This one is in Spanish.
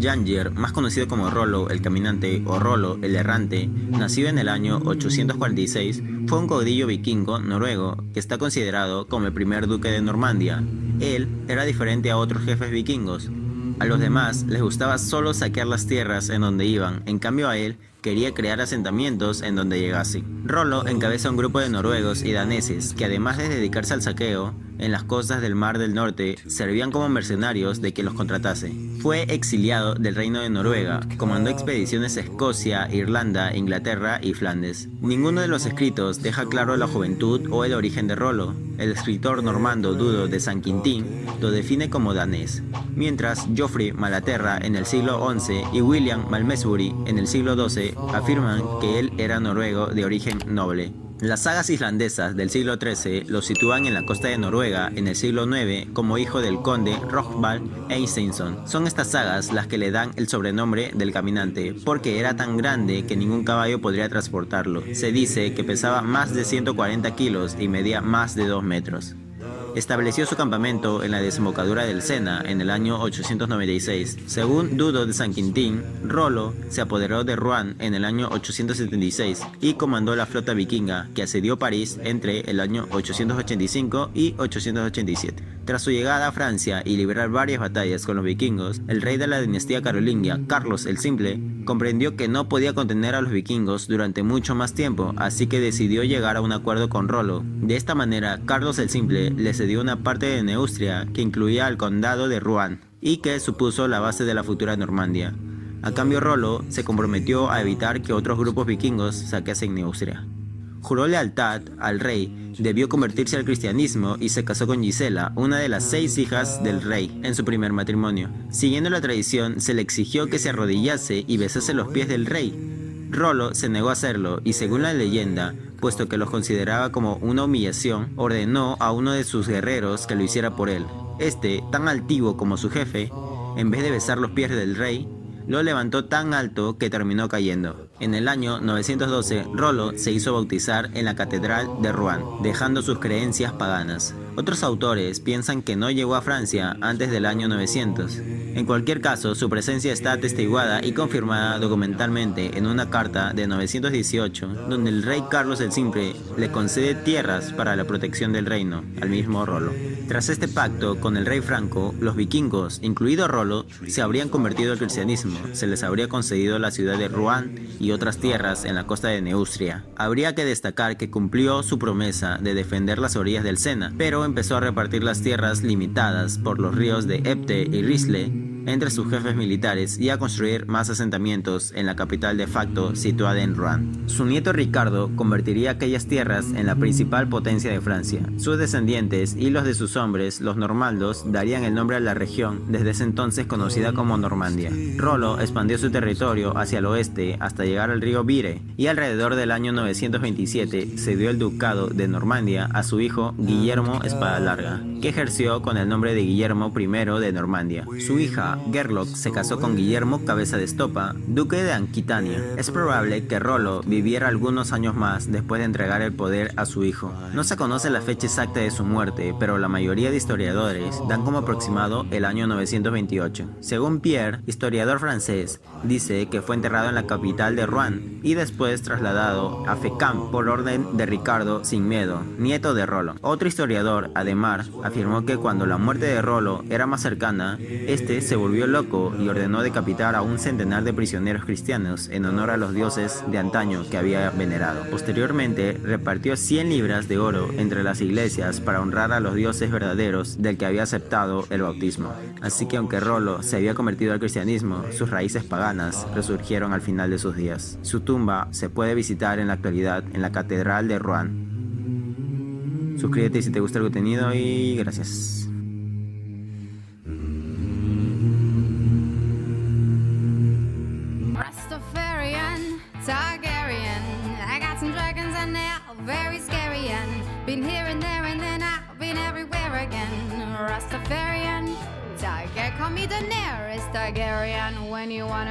Jangir, más conocido como Rollo el Caminante o Rollo el Errante, nacido en el año 846, fue un caudillo vikingo noruego que está considerado como el primer duque de Normandía. Él era diferente a otros jefes vikingos. A los demás les gustaba solo saquear las tierras en donde iban, en cambio a él quería crear asentamientos en donde llegase. Rollo encabeza un grupo de noruegos y daneses que, además de dedicarse al saqueo en las costas del Mar del Norte, servían como mercenarios de quien los contratase. Fue exiliado del Reino de Noruega, comandó expediciones a Escocia, Irlanda, Inglaterra y Flandes. Ninguno de los escritos deja claro la juventud o el origen de Rollo. El escritor normando Dudo de San Quintín lo define como danés, mientras Geoffrey Malaterra en el siglo XI y William Malmesbury en el siglo XII afirman que él era noruego de origen noble. Las sagas islandesas del siglo XIII lo sitúan en la costa de Noruega en el siglo IX como hijo del conde Rögnvald Eysteinsson. Son estas sagas las que le dan el sobrenombre del caminante, porque era tan grande que ningún caballo podría transportarlo. Se dice que pesaba más de 140 kilos y medía más de 2 metros. Estableció su campamento en la desembocadura del Sena en el año 896. Según Dudo de San Quintín, Rollo se apoderó de Rouen en el año 876 y comandó la flota vikinga que asedió París entre el año 885 y 887. Tras su llegada a Francia y librar varias batallas con los vikingos, el rey de la dinastía carolingia, Carlos el Simple, comprendió que no podía contener a los vikingos durante mucho más tiempo, así que decidió llegar a un acuerdo con Rollo. De esta manera, Carlos el Simple le cedió una parte de Neustria que incluía el condado de Rouen y que supuso la base de la futura Normandía. A cambio, Rollo se comprometió a evitar que otros grupos vikingos saqueasen Neustria. Juró lealtad al rey, debió convertirse al cristianismo y se casó con Gisela, una de las 6 hijas del rey, en su primer matrimonio. Siguiendo la tradición, se le exigió que se arrodillase y besase los pies del rey. Rollo se negó a hacerlo y, según la leyenda, puesto que los consideraba como una humillación, ordenó a uno de sus guerreros que lo hiciera por él. Este, tan altivo como su jefe, en vez de besar los pies del rey, lo levantó tan alto que terminó cayendo. En el año 912, Rollo se hizo bautizar en la catedral de Rouen, dejando sus creencias paganas. Otros autores piensan que no llegó a Francia antes del año 900. En cualquier caso, su presencia está atestiguada y confirmada documentalmente en una carta de 918, donde el rey Carlos el Simple le concede tierras para la protección del reino al mismo Rollo. Tras este pacto con el rey franco, los vikingos, incluido Rollo, se habrían convertido al cristianismo. Se les habría concedido la ciudad de Rouen y otras tierras en la costa de Neustria. Habría que destacar que cumplió su promesa de defender las orillas del Sena, pero empezó a repartir las tierras limitadas por los ríos de Epte y Risle entre sus jefes militares y a construir más asentamientos en la capital de facto situada en Rouen. Su nieto Ricardo convertiría aquellas tierras en la principal potencia de Francia. Sus descendientes y los de sus hombres, los normandos, darían el nombre a la región desde ese entonces conocida como Normandía. Rollo expandió su territorio hacia el oeste hasta llegar al río Vire y alrededor del año 927 cedió el ducado de Normandía a su hijo Guillermo Espadalarga, que ejerció con el nombre de Guillermo I de Normandía. Su hija Gerloc se casó con Guillermo Cabeza de Estopa, duque de Aquitania. Es probable que Rollo viviera algunos años más después de entregar el poder a su hijo. No se conoce la fecha exacta de su muerte, pero la mayoría de historiadores dan como aproximado el año 928. Según Pierre, historiador francés, dice que fue enterrado en la capital de Rouen y después trasladado a Fécamp por orden de Ricardo Sin Miedo, nieto de Rollo. Otro historiador, Ademar, afirmó que cuando la muerte de Rollo era más cercana, este se volvió loco y ordenó decapitar a un centenar de prisioneros cristianos en honor a los dioses de antaño que había venerado. Posteriormente, repartió 100 libras de oro entre las iglesias para honrar a los dioses verdaderos del que había aceptado el bautismo. Así que aunque Rollo se había convertido al cristianismo, sus raíces paganas resurgieron al final de sus días. Su tumba se puede visitar en la actualidad en la catedral de Rouen. Suscríbete si te gusta el contenido y gracias. Targaryen, I got some dragons and they're very scary, and been here and there and then I've been everywhere again. Rastafarian, Targaryen, call me Daenerys Targaryen when you wanna